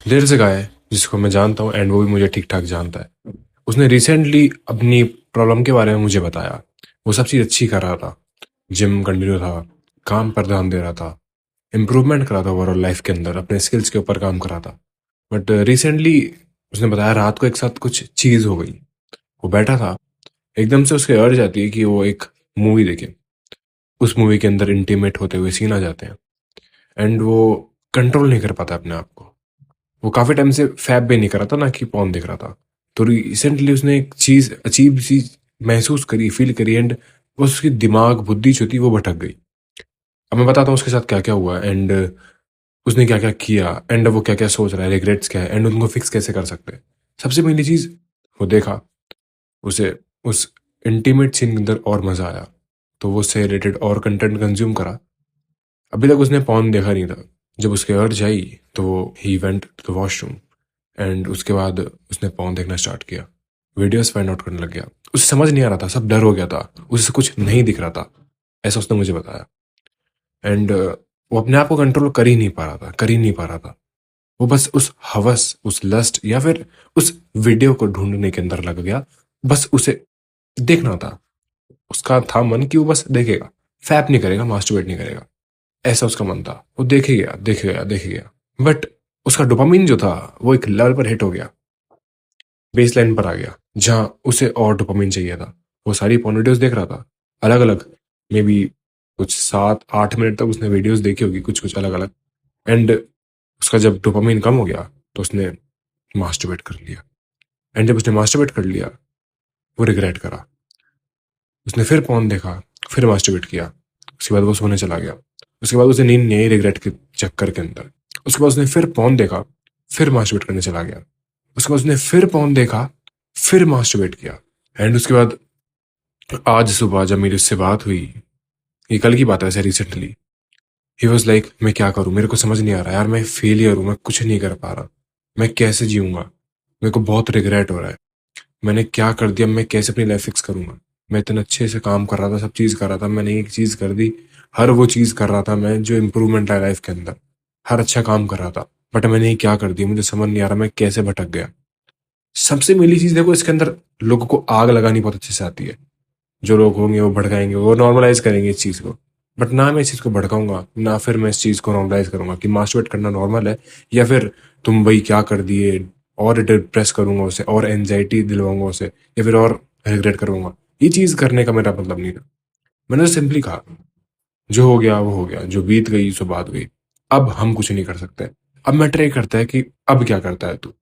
देर से गाय है जिसको मैं जानता हूँ एंड वो भी मुझे ठीक ठाक जानता है। उसने रिसेंटली अपनी प्रॉब्लम के बारे में मुझे बताया। वो सब चीज़ अच्छी कर रहा था, जिम कंटिन्यू था, काम पर ध्यान दे रहा था, इम्प्रूवमेंट कर रहा था ओवरऑल लाइफ के अंदर, अपने स्किल्स के ऊपर काम कर रहा था। बट रिसेंटली उसने बताया रात को एक साथ कुछ चीज़ हो गई। वो बैठा था, एकदम से उसके अर्ज आती है कि वो एक मूवी देखे। उस मूवी के अंदर इंटीमेट होते हुए सीन आ जाते हैं एंड वो कंट्रोल नहीं कर पाता अपने आप को। वो काफी टाइम से फैब भी नहीं कर रहा था ना कि पॉन देख रहा था। तो रिसेंटली उसने एक चीज अजीब सी महसूस करी, फील करी एंड बस उसकी दिमाग बुद्धि जो थी वो भटक गई। अब मैं बताता हूँ उसके साथ क्या क्या हुआ एंड उसने क्या क्या किया एंड वो क्या क्या सोच रहा है, रिग्रेट्स क्या है एंड उनको फिक्स कैसे कर सकते हैं। सबसे पहली चीज, वो देखा, उसे उस इंटीमेट सीन के अंदर और मजा आया, तो वो उससे रिलेटेड और कंटेंट कंज्यूम करा। अभी तक उसने पॉन देखा नहीं था। जब उसके अर्ज आई तो he went to the washroom and उसके बाद उसने पॉन देखना स्टार्ट किया, वीडियोस फाइंड आउट करने लग गया। उसे समझ नहीं आ रहा था, सब डर हो गया था, उसे कुछ नहीं दिख रहा था, ऐसा उसने मुझे बताया। एंड वो अपने आप को कंट्रोल कर ही नहीं पा रहा था, कर ही नहीं पा रहा था। वो बस उस हवस, उस लस्ट या फिर उस वीडियो को ढूंढने के अंदर लग गया। बस उसे देखना था, उसका था मन कि वो बस देखेगा, फैप नहीं करेगा, मास्टरबेट नहीं करेगा। ऐसा उसका मन था। वो देखे गया, देखे गया, देखे गया। बट उसका डोपामिन जो था वो एक लेवल पर हिट हो गया, बेस लाइन पर आ गया, जहां उसे और डोपामिन चाहिए था। वो सारी पोर्न वीडियोस देख रहा था, अलग अलग, मे बी कुछ 7-8 मिनट तक उसने वीडियोस देखी होगी, कुछ कुछ अलग अलग। एंड उसका जब डोपामिन कम हो गया तो उसने मास्टरबेट कर लिया। एंड जब उसने मास्टरबेट कर लिया, वो रिग्रेट करा। उसने फिर पॉर्न देखा, फिर मास्टरबेट किया। उसके बाद वो सोने चला गया। उसके बाद उसे नींद नहीं आई रिग्रेट के चक्कर के अंदर। उसके बाद उसने फिर पॉर्न देखा, फिर मास्टरबेट करने चला गया। उसके बाद उसने फिर पॉर्न देखा, फिर मास्टरबेट किया। एंड उसके बाद आज सुबह जब मेरी उससे बात हुई, ये कल की बात है, ऐसे रिसेंटली, ही वॉज लाइक मैं क्या करूं, मेरे को समझ नहीं आ रहा यार, मैं फेलियर हूं, मैं कुछ नहीं कर पा रहा, मैं कैसे जीऊंगा, मेरे को बहुत रिग्रेट हो रहा है, मैंने क्या कर दिया, मैं कैसे अपनी लाइफ फिक्स करूंगा। मैं इतने अच्छे से काम कर रहा था, सब चीज कर रहा था, मैंने एक चीज कर दी, हर वो चीज कर रहा था मैं जो इम्प्रूवमेंट है लाइफ के अंदर, हर अच्छा काम कर रहा था। बट मैंने ये क्या कर दिया, मुझे समझ नहीं आ रहा, मैं कैसे भटक गया। सबसे पहली चीज देखो, इसके अंदर लोगों को आग लगानी बहुत अच्छे से आती है। जो लोग होंगे वो भड़काएंगे, वो नॉर्मलाइज करेंगे इस चीज को। बट ना मैं इस चीज को भड़काऊंगा, ना फिर मैं इस चीज को नॉर्मलाइज करूंगा कि मास्टरबेट करना नॉर्मल है, या फिर तुम भाई क्या कर दिए, और डिप्रेस करूंगा उसे, और एंजाइटी दिलवाऊंगा उसे, या फिर और रिग्रेट करूंगा। ये चीज करने का मेरा मतलब नहीं था। मैंने तो सिंपली कहा जो हो गया वो हो गया, जो बीत गई सो बात गई, अब हम कुछ नहीं कर सकते। अब मैटर ये करता है कि अब क्या करता है तू।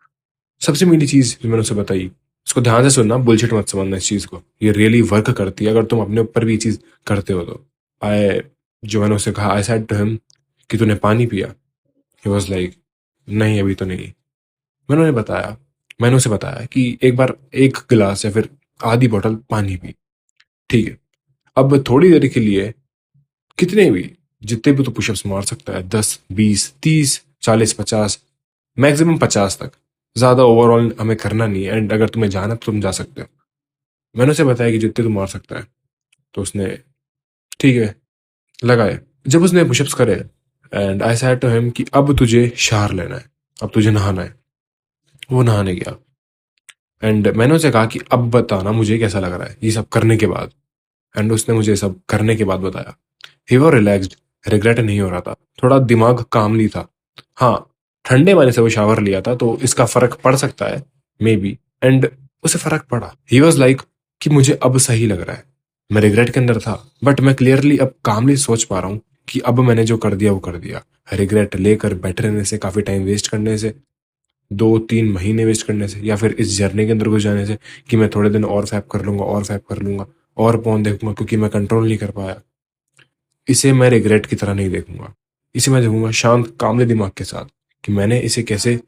सबसे पहली चीज जो मैंने उसे बताई, उसको ध्यान से सुनना, बुलशिट मत समझना इस चीज को, ये रियली वर्क करती है अगर तुम अपने ऊपर भी ये चीज करते हो तो। आई जो मैंने उसे कहा, आई सेड टू हिम कि तूने पानी पिया। ही वाज लाइक नहीं अभी तो नहीं। मैंने उसे बताया कि एक बार एक गिलास या फिर आधी बोतल पानी पी, ठीक है। अब थोड़ी देर के लिए कितने भी, जितने भी तो पुशअप्स मार सकता है, 10, 20, 30, 40, 50, मैक्सिमम 50 तक। ज्यादा ओवरऑल हमें करना नहीं है एंड अगर तुम्हें जाना है तो तुम जा सकते हो। मैंने उसे बताया कि जितने तुम मार सकता है। तो उसने ठीक है लगाए। जब उसने पुशअप्स करे and I said to him कि अब तुझे शावर लेना है, अब तुझे नहाना है। वो नहाने गया एंड मैंने उसे कहा कि अब बताना मुझे कैसा लग रहा है ये सब करने के बाद। एंड उसने मुझे सब करने के बाद बताया, ही वो रिलैक्स्ड, रिग्रेट नहीं हो रहा था, थोड़ा दिमाग कामली था। हाँ, ठंडे पानी से वो शावर लिया था तो इसका फर्क पड़ सकता है, मे बी। एंड उसे फर्क पड़ा, ही वॉज लाइक कि मुझे अब सही लग रहा है। मैं रिग्रेट के अंदर था बट मैं क्लियरली अब कामली सोच पा रहा हूँ कि अब मैंने जो कर दिया वो कर दिया। रिग्रेट लेकर बैठे रहने से, काफी टाइम वेस्ट करने से, 2-3 महीने वेस्ट करने से, या फिर इस जर्नी के अंदर घुस जाने से कि मैं थोड़े दिन और फैप कर लूंगा, और फैप कर लूंगा, और पौन देखूंगा क्योंकि मैं कंट्रोल नहीं कर पाया, इसे मैं रिग्रेट की तरह नहीं देखूंगा। इसे मैं देखूंगा शांत कामले दिमाग के साथ कि मैंने इसे कैसे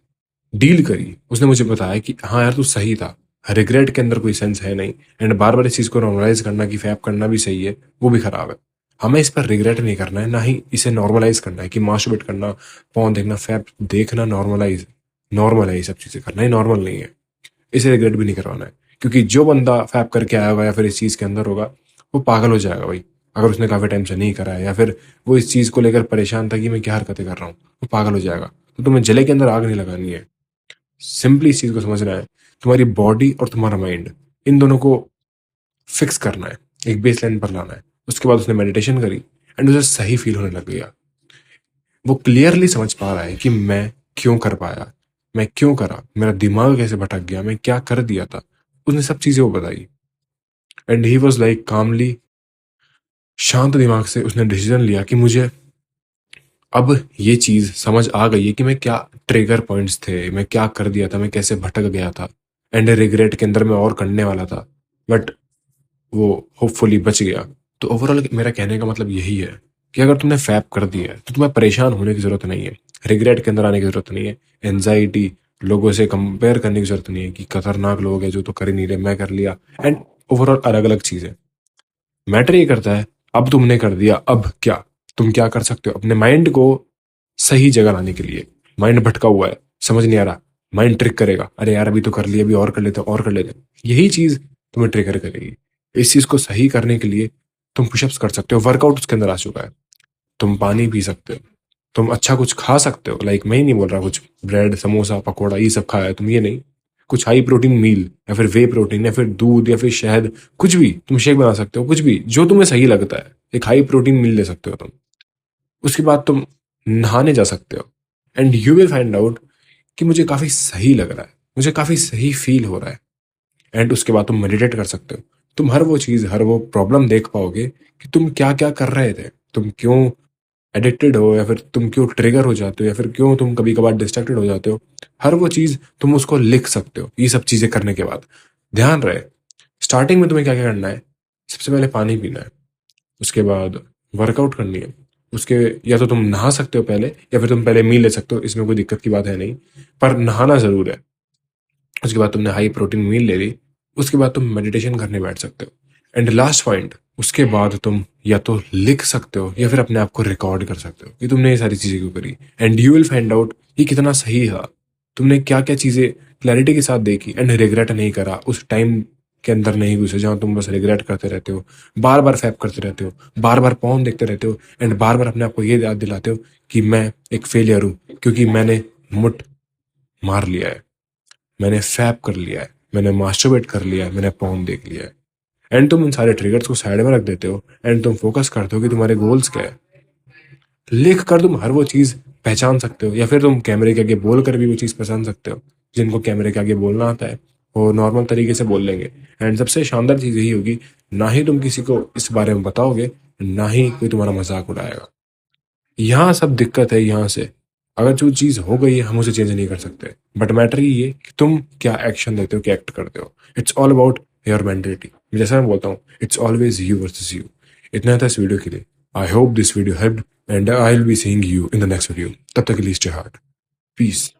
डील करी। उसने मुझे बताया कि हाँ यार तू सही था, रिग्रेट के अंदर कोई सेंस है नहीं, एंड बार बार इस चीज को नॉर्मलाइज करना कि फैप करना भी सही है वो भी खराब है। हमें इस पर रिग्रेट नहीं करना है, ना ही इसे नॉर्मलाइज करना है कि मास्टरबेट करना, पॉन देखना, फैप देखना नॉर्मलाइज, नॉर्मल है ये सब चीजें करना, ही नॉर्मल नहीं है। इसे रिग्रेट भी नहीं करवाना है, क्योंकि जो बंदा फैप करके आया होगा या फिर इस चीज के अंदर होगा, वो पागल हो जाएगा भाई। अगर उसने काफी टाइम से नहीं करा है या फिर वो इस चीज को लेकर परेशान था कि मैं क्या हरकतें कर रहा हूँ, वो पागल हो जाएगा। तो तुम्हें जले के अंदर आग नहीं लगानी है। सिंपली इस चीज को समझना है, तुम्हारी बॉडी और तुम्हारा माइंड, इन दोनों को फिक्स करना है, एक बेस लाइन पर लाना है। उसके बाद उसने मेडिटेशन करी एंड उसे सही फील होने लग गया। वो क्लियरली समझ पा रहा है कि मैं क्यों कर पाया, मैं क्यों करा, मेरा दिमाग कैसे भटक गया, मैं क्या कर दिया था। उसने सब चीजें वो बताई एंड ही वॉज लाइक कामली, शांत दिमाग से उसने डिसीजन लिया कि मुझे अब ये चीज समझ आ गई है कि मैं क्या ट्रिगर पॉइंट्स थे, मैं क्या कर दिया था, मैं कैसे भटक गया था। एंड रिग्रेट के अंदर मैं और करने वाला था, बट वो होपफुली बच गया। तो ओवरऑल मेरा कहने का मतलब यही है कि अगर तुमने फैप कर दिया है तो तुम्हें परेशान होने की जरूरत नहीं है, रिग्रेट के अंदर आने की जरूरत नहीं है, एनजाइटी, लोगों से कंपेयर करने की जरूरत नहीं है कि खतरनाक लोग हैं जो तो कर ही नहीं रहे, मैं कर लिया। एंड ओवरऑल अलग अलग चीजें, मैटर ये करता है अब तुमने कर दिया, अब क्या तुम क्या कर सकते हो अपने माइंड को सही जगह लाने के लिए। माइंड भटका हुआ है, समझ नहीं आ रहा, माइंड ट्रिक करेगा, अरे यार अभी तो कर लिया, अभी और कर लेते और कर लेते। यही चीज तुम्हें ट्रिगर करेगी। इस चीज को सही करने के लिए तुम पुशअप्स कर सकते हो, वर्कआउट उसके अंदर आ चुका है। तुम पानी पी सकते हो, तुम अच्छा कुछ खा सकते हो, लाइक मैं ही नहीं बोल रहा कुछ ब्रेड समोसा पकौड़ा ये सब खाया तुम, ये नहीं, कुछ हाई प्रोटीन मील या फिर वे प्रोटीन या फिर दूध या फिर शहद, कुछ भी तुम शेक बना सकते हो, कुछ भी जो तुम्हें सही लगता है, एक हाई प्रोटीन मील ले सकते हो तुम। उसके बाद तुम नहाने जा सकते हो and you will find out कि मुझे काफी सही लग रहा है, मुझे काफी सही फील हो रहा है। एंड उसके बाद तुम मेडिटेट कर सकते हो। तुम हर वो चीज, हर वो प्रॉब्लम देख पाओगे कि तुम क्या क्या कर रहे थे, तुम क्यों एडिक्टेड हो, या फिर तुम क्यों ट्रिगर हो जाते हो, या फिर क्यों तुम कभी कभार डिस्ट्रैक्टेड हो जाते हो। हर वो चीज तुम उसको लिख सकते हो ये सब चीजें करने के बाद। ध्यान रहे, स्टार्टिंग में तुम्हें क्या क्या करना है, सबसे पहले पानी पीना है, उसके बाद वर्कआउट करनी है, उसके, या तो तुम नहा सकते हो पहले या फिर तुम पहले मील ले सकते हो, इसमें कोई दिक्कत की बात है नहीं, पर नहाना जरूर है। उसके बाद तुमने हाई प्रोटीन मील ले ली, उसके बाद तुम मेडिटेशन करने बैठ सकते हो। एंड लास्ट पॉइंट, उसके बाद तुम या तो लिख सकते हो या फिर अपने आप को रिकॉर्ड कर सकते हो कि तुमने ये सारी चीजें क्यों करी। And you will find out ये कितना सही था, तुमने क्या क्या चीजें क्लैरिटी के साथ देखी एंड रिग्रेट नहीं करा, उस टाइम के अंदर नहीं घुसे जहां तुम बस रिग्रेट करते रहते हो, बार बार फैप करते रहते हो, बार बार पॉन देखते रहते हो एंड बार बार अपने आप को ये याद दिलाते हो कि मैं एक फेलियर हूं क्योंकि मैंने मुठ मार लिया है, मैंने फैप कर लिया है, मैंने मास्टरबेट कर लिया है, मैंने पॉर्न देख लिया है। एंड तुम इन सारे ट्रिगर्स को साइड में रख देते हो एंड तुम फोकस करते हो कि तुम्हारे गोल्स क्या है। लिख कर तुम हर वो चीज पहचान सकते हो, या फिर तुम कैमरे के आगे बोल कर भी वो चीज पहचान सकते हो। जिनको कैमरे के आगे बोलना आता है वो नॉर्मल तरीके से बोल लेंगे। एंड सबसे शानदार चीज यही होगी, ना ही तुम किसी को इस बारे में बताओगे, ना ही कोई तुम्हारा मजाक उड़ाएगा। यहाँ सब दिक्कत है यहाँ से। अगर जो चीज हो गई है हम उसे चेंज नहीं कर सकते, बट मैटर ये है कि तुम क्या एक्शन देते हो, क्या एक्ट करते हो। It's all about your mentality. जैसा मैं बोलता हूँ, it's always you versus you. इतना था इस वीडियो के लिए। I hope this video helped and I will be seeing you in the next video. तब तक के लिए स्टे हार्ड, पीस।